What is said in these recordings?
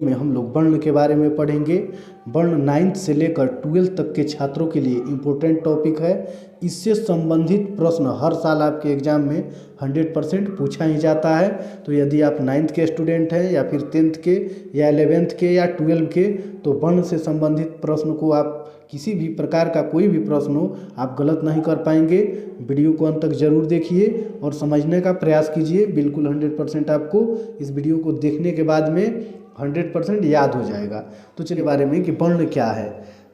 में हम लोग वर्ण के बारे में पढ़ेंगे। वर्ण 9th से लेकर 12th तक के छात्रों के लिए इम्पोर्टेंट टॉपिक है। इससे संबंधित प्रश्न हर साल आपके एग्ज़ाम में 100% पूछा ही जाता है। तो यदि आप 9th के स्टूडेंट हैं या फिर 10th के या 11th के या 12th के, तो वर्ण से संबंधित प्रश्न को आप किसी भी प्रकार का कोई भी प्रश्न हो आप गलत नहीं कर पाएंगे। वीडियो को अंत तक ज़रूर देखिए और समझने का प्रयास कीजिए। बिल्कुल 100% आपको इस वीडियो को देखने के बाद में 100% याद हो जाएगा। तो चलिए बारे में कि वर्ण क्या है।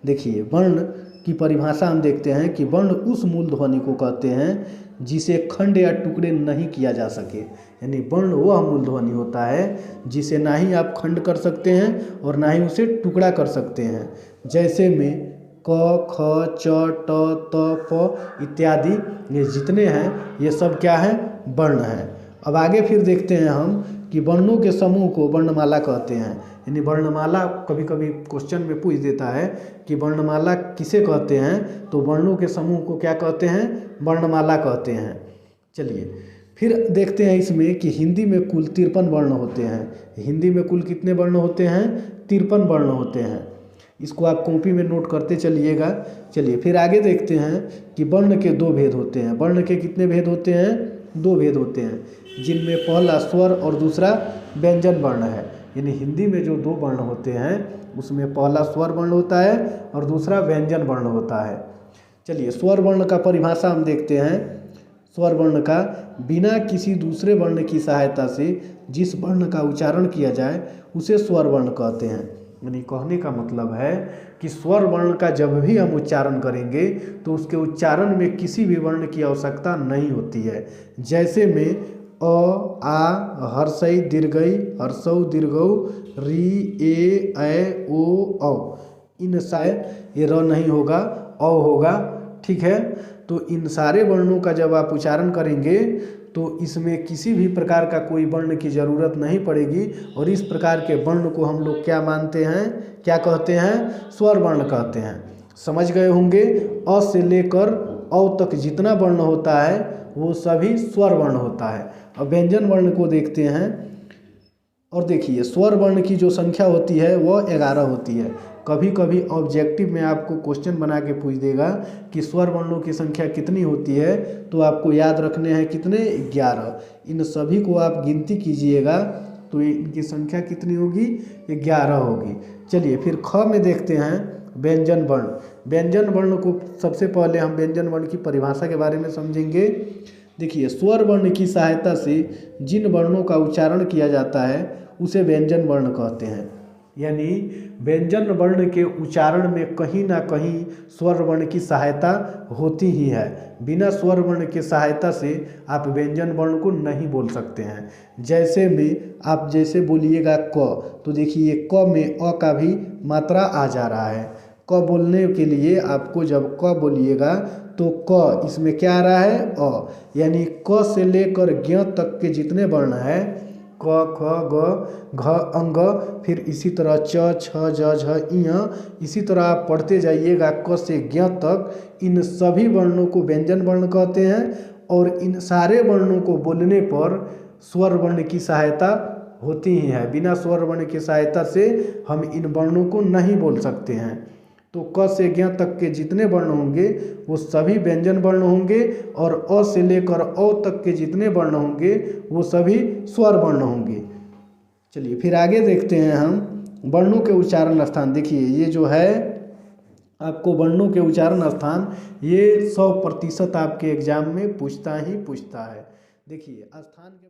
देखिए, वर्ण की परिभाषा हम देखते हैं कि वर्ण उस मूल ध्वनि को कहते हैं जिसे खंड या टुकड़े नहीं किया जा सके। यानी वर्ण वह मूल ध्वनि होता है जिसे ना ही आप खंड कर सकते हैं और ना ही उसे टुकड़ा कर सकते हैं। जैसे में क, ख, च, ट, त, प इत्यादि ये जितने हैं ये सब क्या है, वर्ण हैं। अब आगे फिर देखते हैं हम कि वर्णों के समूह को वर्णमाला कहते हैं। यानी वर्णमाला कभी कभी क्वेश्चन में पूछ देता है कि वर्णमाला किसे कहते हैं, तो वर्णों के समूह को क्या कहते हैं, वर्णमाला कहते हैं। चलिए फिर देखते हैं इसमें कि हिंदी में कुल 53 वर्ण होते हैं। हिंदी में कुल कितने वर्ण होते हैं, 53 वर्ण होते हैं। इसको आप कॉपी में नोट करते चलिएगा। चलिए फिर आगे देखते हैं कि वर्ण के 2 भेद होते हैं। वर्ण के कितने भेद होते हैं, 2 भेद होते हैं, जिनमें पहला स्वर और दूसरा व्यंजन वर्ण है। यानी हिंदी में जो 2 वर्ण होते हैं उसमें पहला स्वर वर्ण होता है और दूसरा व्यंजन वर्ण होता है। चलिए स्वर वर्ण का परिभाषा हम देखते हैं। स्वर वर्ण का बिना किसी दूसरे वर्ण की सहायता से जिस वर्ण का उच्चारण किया जाए उसे स्वर वर्ण कहते हैं। यानी कहने का मतलब है कि स्वर वर्ण का जब भी हम उच्चारण करेंगे तो उसके उच्चारण में किसी भी वर्ण की आवश्यकता नहीं होती है। जैसे में अ, आ, हर्षई, दीर्घई, हर्षौ, दीर्घौ, री, ए, ओ, औ। इन शायद ये र नहीं होगा, औ होगा, ठीक है। तो इन सारे वर्णों का जब आप उच्चारण करेंगे तो इसमें किसी भी प्रकार का कोई वर्ण की ज़रूरत नहीं पड़ेगी और इस प्रकार के वर्ण को हम लोग क्या मानते हैं, क्या कहते हैं, स्वर वर्ण कहते हैं। समझ गए होंगे। अ से लेकर औ तक जितना वर्ण होता है वो सभी स्वर वर्ण होता है। अब व्यंजन वर्ण को देखते हैं और देखिए स्वर वर्ण की जो संख्या होती है वह 11 होती है। कभी कभी ऑब्जेक्टिव में आपको क्वेश्चन बना के पूछ देगा कि स्वर वर्णों की संख्या कितनी होती है, तो आपको याद रखने हैं कितने, 11। इन सभी को आप गिनती कीजिएगा तो इनकी संख्या कितनी होगी, 11 होगी। चलिए फिर ख में देखते हैं व्यंजन वर्ण। व्यंजन वर्ण को सबसे पहले हम व्यंजन वर्ण की परिभाषा के बारे में समझेंगे। देखिए स्वर वर्ण की सहायता से जिन वर्णों का उच्चारण किया जाता है उसे व्यंजन वर्ण कहते हैं। यानी व्यंजन वर्ण के उच्चारण में कहीं ना कहीं स्वर वर्ण की सहायता होती ही है। बिना स्वर वर्ण के सहायता से आप व्यंजन वर्ण को नहीं बोल सकते हैं। जैसे में आप जैसे बोलिएगा क, तो देखिए क में अ का भी मात्रा आ जा रहा है। क बोलने के लिए आपको जब क बोलिएगा तो क इसमें क्या आ रहा है, अ। यानी क से लेकर ज्ञ तक के जितने वर्ण हैं, क, ख, ग, घ, अंग, फिर इसी तरह च, छ, ज, झ, इं, इसी तरह आप पढ़ते जाइएगा क से ज्ञ तक। इन सभी वर्णों को व्यंजन वर्ण कहते हैं और इन सारे वर्णों को बोलने पर स्वर वर्ण की सहायता होती ही है। बिना स्वर वर्ण की सहायता से हम इन वर्णों को नहीं बोल सकते हैं। तो क से ज्ञ तक के जितने वर्ण होंगे वो सभी व्यंजन वर्ण होंगे और अ से लेकर औ तक के जितने वर्ण होंगे वो सभी स्वर वर्ण होंगे। चलिए फिर आगे देखते हैं हम वर्णों के उच्चारण स्थान। देखिए ये जो है आपको वर्णों के उच्चारण स्थान ये 100% आपके एग्जाम में पूछता ही पूछता है। देखिए स्थान के